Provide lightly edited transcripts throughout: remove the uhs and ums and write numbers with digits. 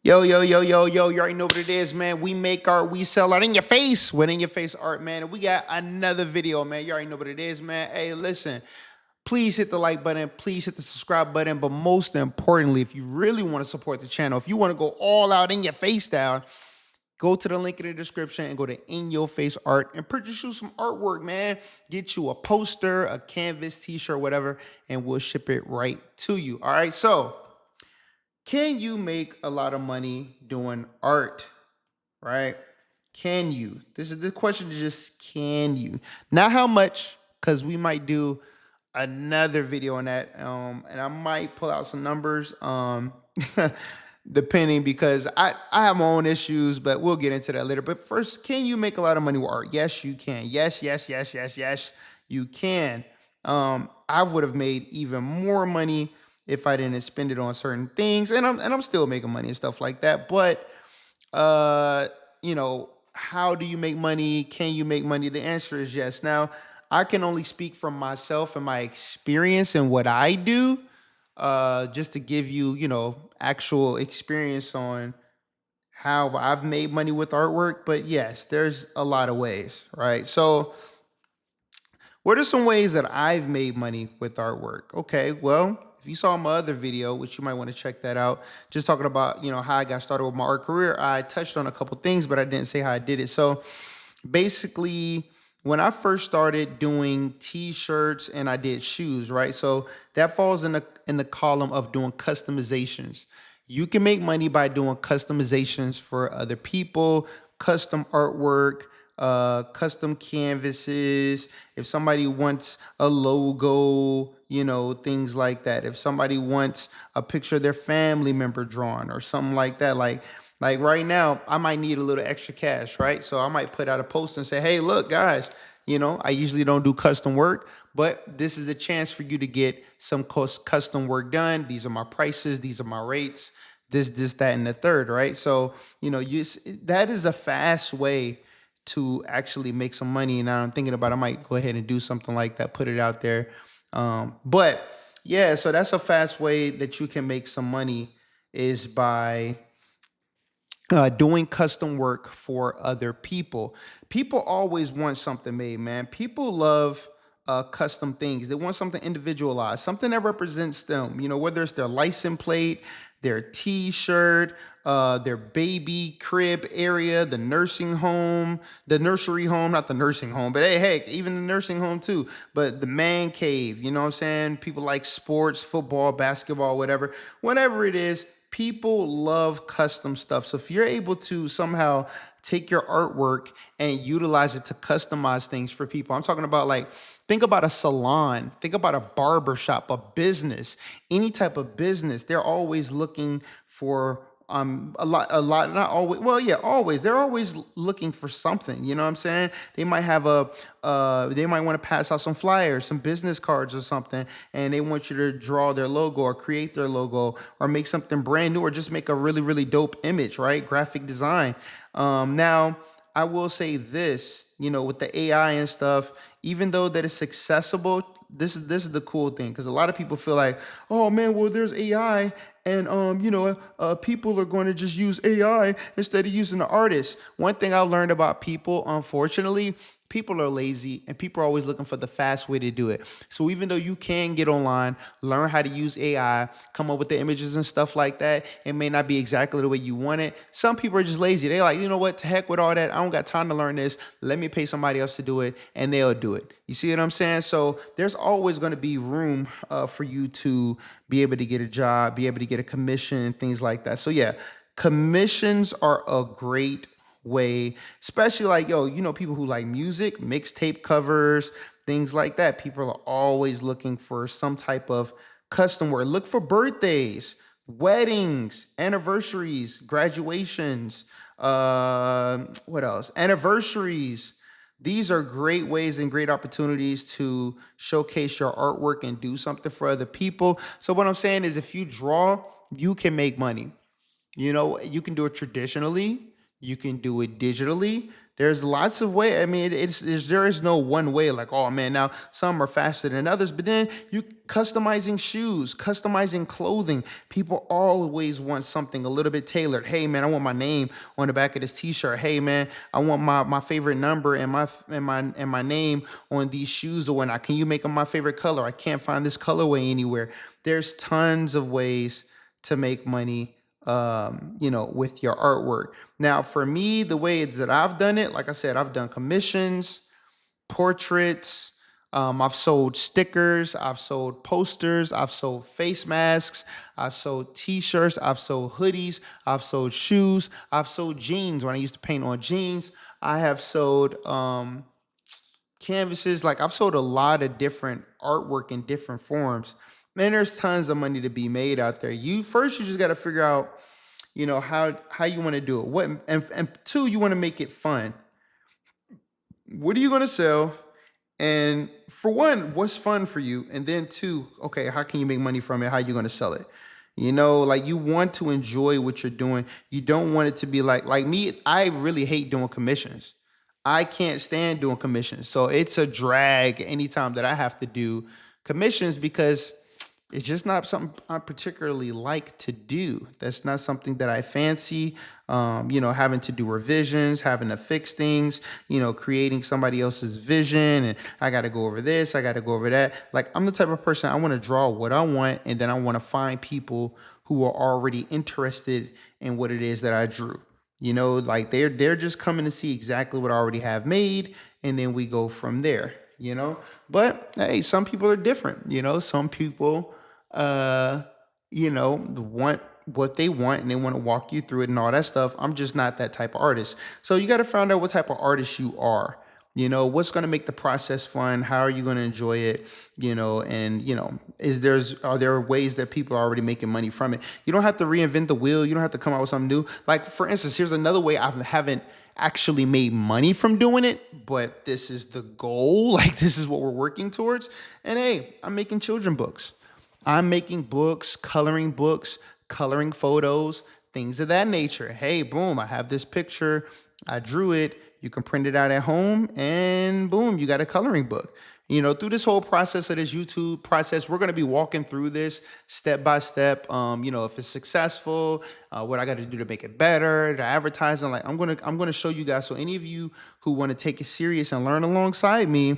Yo, yo, yo, yo, yo, you already know what it is, man. We make art, we sell art in your face. What in your face art, man. And we got another video, man. You already know what it is, man. Hey, listen, please hit the like button. Please hit the subscribe button. But most importantly, if you really want to support the channel, if you want to go all out in your face style, go to the link in the description and go to In Your Face Art and purchase you some artwork, man. Get you a poster, a canvas, t-shirt, whatever, and we'll ship it right to you. All right, so can you make a lot of money doing art, right? Can you? This is the question, is just can you? Not how much, because we might do another video on that. And I might pull out some numbers, depending, because I have my own issues, but we'll get into that later. But first, can you make a lot of money with art? Yes, you can. Yes, yes, yes, yes, yes, you can. I would have made even more money if I didn't spend it on certain things, and I'm still making money and stuff like that. But how do you make money? Can you make money? The answer is yes. Now, I can only speak from myself and my experience and what I do, just to give you, actual experience on how I've made money with artwork. But yes, there's a lot of ways, right? So what are some ways that I've made money with artwork? Okay, well, if you saw my other video, which you might want to check that out, just talking about, how I got started with my art career, I touched on a couple things, but I didn't say how I did it. So basically, when I first started doing t-shirts and I did shoes, right? So that falls in the column of doing customizations. You can make money by doing customizations for other people, custom artwork, custom canvases. If somebody wants a logo, things like that. If somebody wants a picture of their family member drawn or something like that, like right now, I might need a little extra cash, right? So I might put out a post and say, hey, look, guys, I usually don't do custom work, but this is a chance for you to get some custom work done. These are my prices. These are my rates. This, that, and the third, right? So, that is a fast way to actually make some money. And now I'm thinking about, I might go ahead and do something like that, put it out there. But yeah, so that's a fast way that you can make some money, is by doing custom work for other people. People always want something made, man. People love custom things. They want something individualized, something that represents them, whether it's their license plate, their t-shirt, their baby crib area, the nursing home, the nursery home, not the nursing home, but hey, heck, even the nursing home too, but the man cave, you know what I'm saying? People like sports, football, basketball, whatever it is. People love custom stuff. So if you're able to somehow take your artwork and utilize it to customize things for people, I'm talking about, like, think about a salon, think about a barber shop, a business, any type of business. They're always looking for a lot, not always, well, yeah, always. They're always looking for something, you know what I'm saying? They might have they might want to pass out some flyers, some business cards or something, and they want you to draw their logo or create their logo or make something brand new or just make a really, really dope image, right? Graphic design. Now, I will say this, with the AI and stuff, even though that it's accessible, this is the cool thing, because a lot of people feel like, oh man, well, there's AI, and people are going to just use AI instead of using the artist. One thing I learned about people, unfortunately, people are lazy and people are always looking for the fast way to do it. So even though you can get online, learn how to use AI, come up with the images and stuff like that, it may not be exactly the way you want it. Some people are just lazy. They're like, you know what, to heck with all that. I don't got time to learn this. Let me pay somebody else to do it, and they'll do it. You see what I'm saying? So there's always going to be room for you to be able to get a job, be able to get a commission and things like that. So yeah, commissions are a great way, especially like, people who like music, mixtape covers, things like that. People are always looking for some type of custom work. Look for birthdays, weddings, anniversaries, graduations, what else? Anniversaries. These are great ways and great opportunities to showcase your artwork and do something for other people. So what I'm saying is, if you draw, you can make money. You can do it traditionally. You can do it digitally. There's lots of way. I mean, there is no one way. Like, oh man, now some are faster than others. But then you customizing shoes, customizing clothing. People always want something a little bit tailored. Hey man, I want my name on the back of this T-shirt. Hey man, I want my favorite number and my name on these shoes or whatnot. Can you make them my favorite color? I can't find this colorway anywhere. There's tons of ways to make money, with your artwork. Now, for me, the way that I've done it, like I said, I've done commissions, portraits. I've sold stickers. I've sold posters. I've sold face masks. I've sold T-shirts. I've sold hoodies. I've sold shoes. I've sold jeans when I used to paint on jeans. I have sold canvases. Like I've sold a lot of different artwork in different forms. Man, there's tons of money to be made out there. You just got to figure out, how you want to do it. And two, you want to make it fun. What are you going to sell? And for one, what's fun for you? And then two, okay, how can you make money from it? How are you going to sell it? Like you want to enjoy what you're doing. You don't want it to be like me. I really hate doing commissions. I can't stand doing commissions. So it's a drag anytime that I have to do commissions because it's just not something I particularly like to do. That's not something that I fancy. Having to do revisions, having to fix things, creating somebody else's vision. And I got to go over this, I got to go over that. Like, I'm the type of person, I want to draw what I want, and then I want to find people who are already interested in what it is that I drew. Like they're just coming to see exactly what I already have made, and then we go from there. But hey, some people are different. Some people want what they want and they want to walk you through it and all that stuff. I'm just not that type of artist. So you got to find out what type of artist you are. What's going to make the process fun? How are you going to enjoy it? Are there ways that people are already making money from it? You don't have to reinvent the wheel. You don't have to come out with something new. Like, for instance, here's another way I haven't actually made money from doing it, but this is the goal. Like, this is what we're working towards. And hey, I'm making children books. I'm making books, coloring photos, things of that nature. Hey, boom, I have this picture. I drew it. You can print it out at home and boom, you got a coloring book. Through this whole process of this YouTube process, we're going to be walking through this step by step. If it's successful, what I got to do to make it better, the advertising, like I'm going to show you guys. So any of you who want to take it serious and learn alongside me,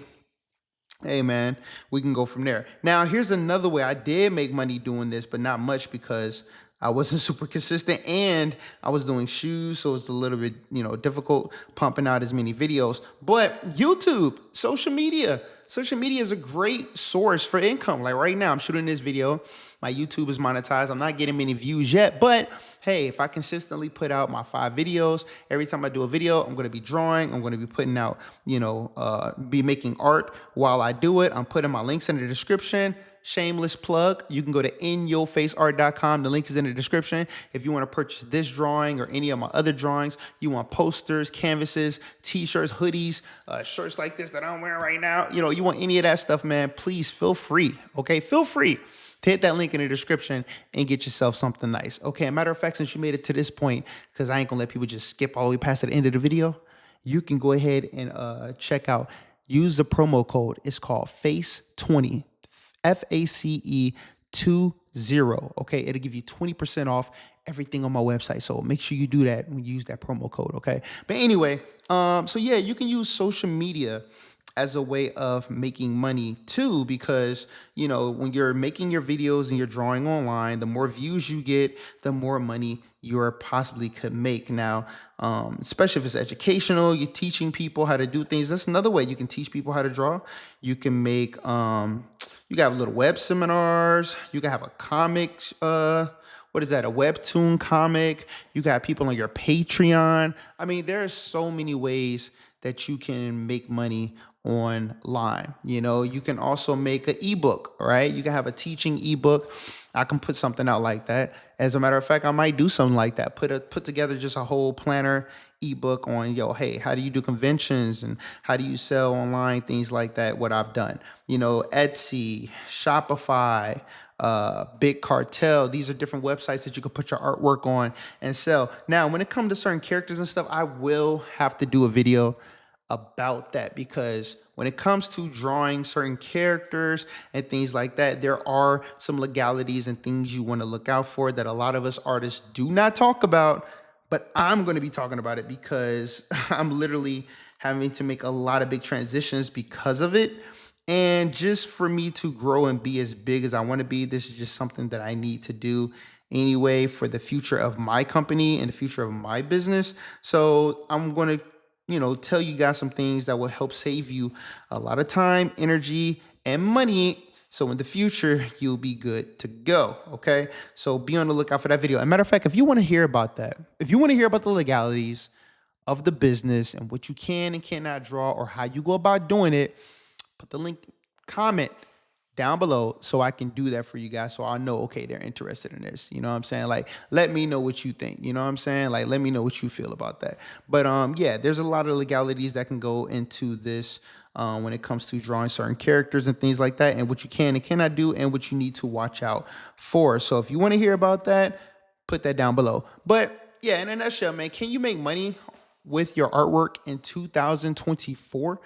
hey man, we can go from there. Now, here's another way I did make money doing this, but not much because I wasn't super consistent and I was doing shoes. So it's a little bit, difficult pumping out as many videos. But YouTube, social media is a great source for income. Like right now, I'm shooting this video. My YouTube is monetized. I'm not getting many views yet, but hey, if I consistently put out my 5 videos, every time I do a video, I'm going to be drawing. I'm going to be putting out, be making art while I do it. I'm putting my links in the description. Shameless plug. You can go to inyourfaceart.com. The link is in the description. If you want to purchase this drawing or any of my other drawings, you want posters, canvases, T-shirts, hoodies, shirts like this that I'm wearing right now. You want any of that stuff, man, please feel free. Okay. Feel free to hit that link in the description and get yourself something nice. Okay. A matter of fact, since you made it to this point, because I ain't gonna let people just skip all the way past the end of the video, you can go ahead and check out, use the promo code. It's called FACE20. FACE20. Okay, it'll give you 20% off everything on my website. So make sure you do that when you use that promo code. Okay, but anyway, so yeah, you can use social media as a way of making money too, because when you're making your videos and you're drawing online, the more views you get, the more money you possibly could make. Now, especially if it's educational, you're teaching people how to do things. That's another way you can teach people how to draw. You can make you got little web seminars. You can have a comic. What is that? A webtoon comic. You got people on your Patreon. I mean, there's so many ways that you can make money online. You can also make an ebook, right? You can have a teaching ebook. I can put something out like that. As a matter of fact, I might do something like that. Put together just a whole planner ebook on, hey, how do you do conventions and how do you sell online, things like that, what I've done. Etsy, Shopify, Big Cartel. These are different websites that you can put your artwork on and sell. Now, when it comes to certain characters and stuff, I will have to do a video about that, because when it comes to drawing certain characters and things like that, there are some legalities and things you want to look out for that a lot of us artists do not talk about. But I'm going to be talking about it because I'm literally having to make a lot of big transitions because of it. And just for me to grow and be as big as I want to be, this is just something that I need to do anyway for the future of my company and the future of my business. So I'm going to, tell you guys some things that will help save you a lot of time, energy, and money. So in the future, you'll be good to go. Okay. So be on the lookout for that video. As a matter of fact, if you want to hear about that, if you want to hear about the legalities of the business and what you can and cannot draw or how you go about doing it, put the link, comment down below so I can do that for you guys, so I know, okay, they're interested in this. You know what I'm saying? Like, let me know what you think. You know what I'm saying? Like, let me know what you feel about that. But yeah, there's a lot of legalities that can go into this when it comes to drawing certain characters and things like that, and what you can and cannot do, and what you need to watch out for. So if you want to hear about that, put that down below. But yeah, in a nutshell, man, can you make money with your artwork in 2024?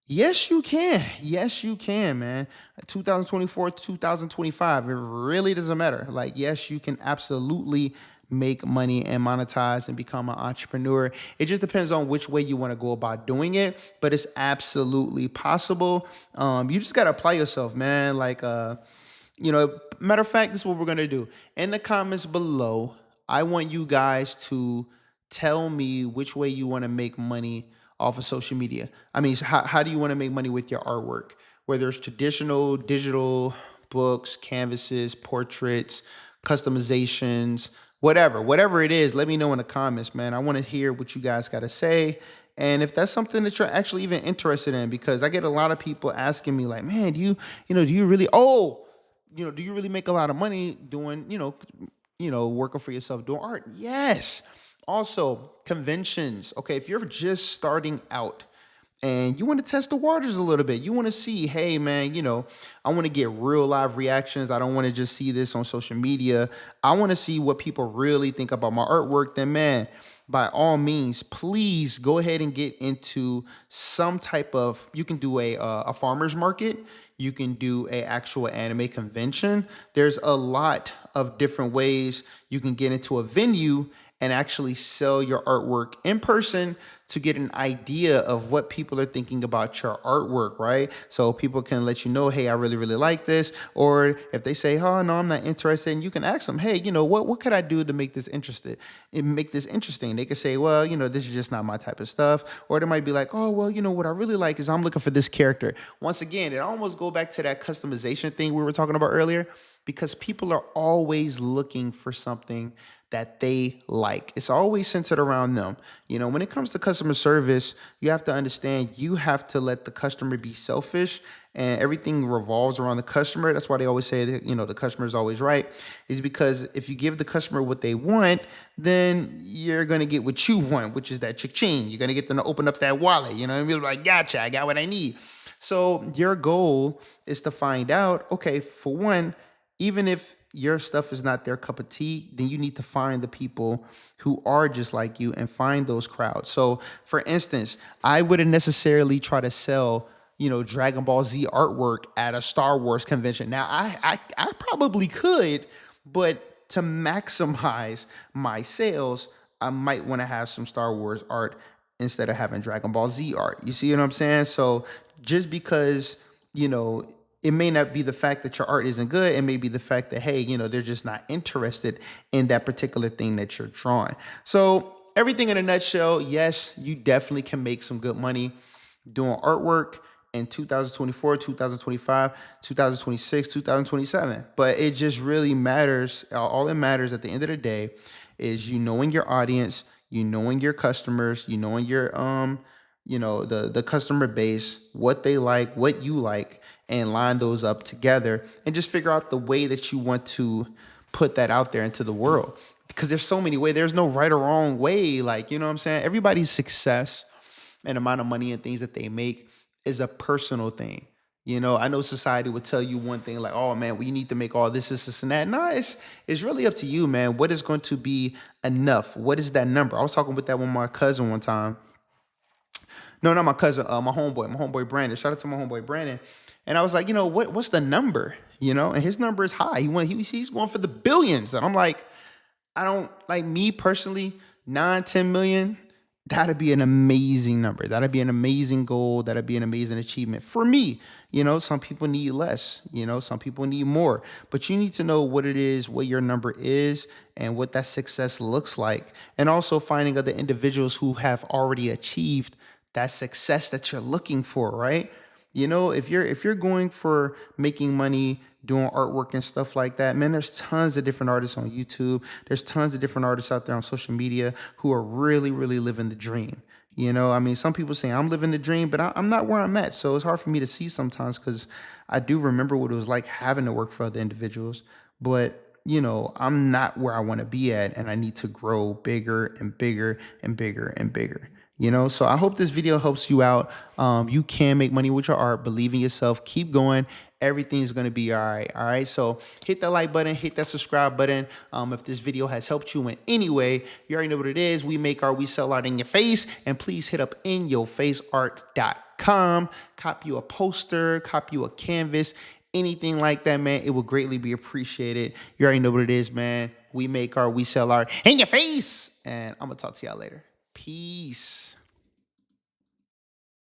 Yes, you can. Yes, you can, man. 2024, 2025, it really doesn't matter. Like, yes, you can absolutely make money and monetize and become an entrepreneur. It just depends on which way you want to go about doing it, but it's absolutely possible. You just got to apply yourself, man. Like, matter of fact, this is what we're going to do. In the comments below, I want you guys to tell me which way you want to make money off of social media. I mean, how do you want to make money with your artwork? Whether it's traditional, digital, books, canvases, portraits, customizations, whatever it is, let me know in the comments, man. I want to hear what you guys got to say. And if that's something that you're actually even interested in, because I get a lot of people asking me like, man, do you really, do you really make a lot of money doing, working for yourself, doing art? Yes. Also, conventions. Okay, if you're just starting out and you want to test the waters a little bit, you want to see, hey, man, I want to get real live reactions. I don't want to just see this on social media. I want to see what people really think about my artwork. Then, man, by all means, please go ahead and get into some type of, you can do a farmer's market. You can do a actual anime convention. There's a lot of different ways you can get into a venue and actually sell your artwork in person to get an idea of what people are thinking about your artwork, right? So people can let you know, hey, I really, really like this. Or if they say, oh, no, I'm not interested, and you can ask them, hey, what could I do to make this interesting? They could say, well, this is just not my type of stuff. Or they might be like, oh, well, what I really like is I'm looking for this character. Once again, it almost go back to that customization thing we were talking about earlier, because people are always looking for something that they like. It's always centered around them. When it comes to customer service, you have to understand you have to let the customer be selfish, and everything revolves around the customer. That's why they always say that, the customer is always right, is because if you give the customer what they want, then you're going to get what you want, which is that cha-ching. You're going to get them to open up that wallet, and be like, gotcha, I got what I need. So your goal is to find out, okay, for one, even if your stuff is not their cup of tea, then you need to find the people who are just like you and find those crowds. So for instance, I wouldn't necessarily try to sell, Dragon Ball Z artwork at a Star Wars convention. Now I probably could, but to maximize my sales, I might want to have some Star Wars art instead of having Dragon Ball Z art. You see what I'm saying? So just because, it may not be the fact that your art isn't good. It may be the fact that, hey, they're just not interested in that particular thing that you're drawing. So everything in a nutshell, yes, you definitely can make some good money doing artwork in 2024, 2025, 2026, 2027. But it just really matters. All it matters at the end of the day is knowing your audience, knowing your customers, knowing your the customer base, what they like, what you like, and line those up together and just figure out the way that you want to put that out there into the world. Because there's so many ways. There's no right or wrong way. Like, what I'm saying? Everybody's success and amount of money and things that they make is a personal thing. I know society would tell you one thing like, oh man, we need to make all this, and that. No, it's really up to you, man. What is going to be enough? What is that number? I was talking with that with my cousin one time. No, not my cousin, my homeboy Brandon. Shout out to my homeboy Brandon. And I was like, what's the number? And his number is high. He's going for the billions. And I'm like, I don't like me personally, 9, 10 million. That'd be an amazing number. That'd be an amazing goal. That'd be an amazing achievement for me. Some people need less, some people need more, but you need to know what it is, what your number is, and what that success looks like. And also finding other individuals who have already achieved that success that you're looking for, right? If you're going for making money doing artwork and stuff like that, man, there's tons of different artists on YouTube. There's tons of different artists out there on social media who are really, really living the dream. I mean, some people say I'm living the dream, but I'm not where I'm at. So it's hard for me to see sometimes because I do remember what it was like having to work for other individuals. But I'm not where I want to be at, and I need to grow bigger and bigger and bigger and bigger. So I hope this video helps you out. You can make money with your art. Believe in yourself. Keep going. Everything's going to be all right. All right. So hit that like button, hit that subscribe button. If this video has helped you in any way, you already know what it is. We sell art in your face. And please hit up inyourfaceart.com. Copy you a poster, copy you a canvas, anything like that, man. It will greatly be appreciated. You already know what it is, man. We make art, we sell art in your face. And I'm going to talk to y'all later. Peace.